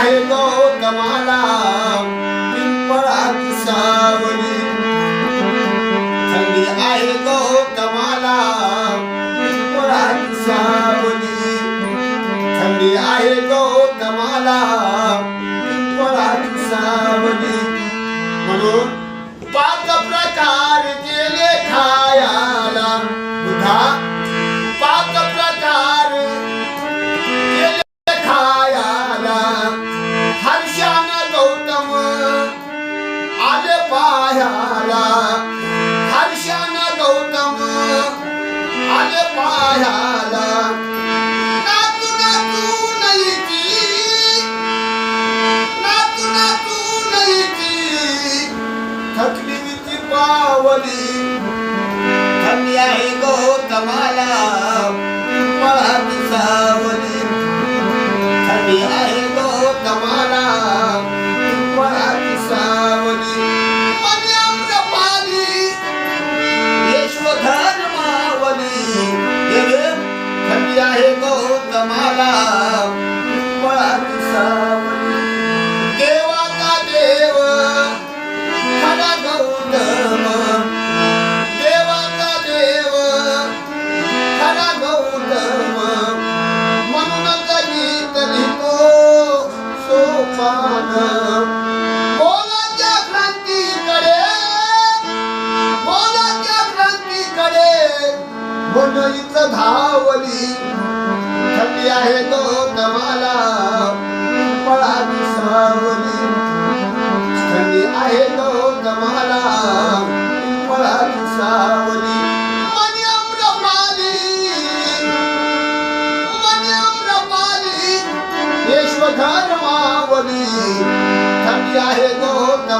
आहे गौतमाला पिंपळाची सावली, थंडी आहे गौतमाला पिंपळाची सावली, थंडी आहे गौतमाला पिंपळाची सावली. म्हणून 5 प्रकार केले खायाला बुधा, 5 प्रकार केले खायाला. हर्षानं गौतम आले पायाला, हर्षानं गौतम आले पायाला. नातू नातू नयती थकली ती पावली, थंडी आहे गौतमाला पिंपळाची सावली, थंडी आहे गौतमाला पिंपळाची सावली. मनी अम्रपाली यशोधर मावली, थंडी आहे गौतमाला पिंपळाची सावली. देवाचा देव खरा गौतम, देवाचा देव खरा गौतम. म्हणूनच गीत लिहितो सोपान. मोलाच्या क्रांतीकडे, मोलाच्या क्रांतीकडे मंडळीच धावली. थंडी आहे गौतमाला पिंपळाची सावली, थंडी आहे गौतमाला पिंपळाची सावली. मनी अम्रपाली यशोधर मावली, थंडी आहे गौतमाला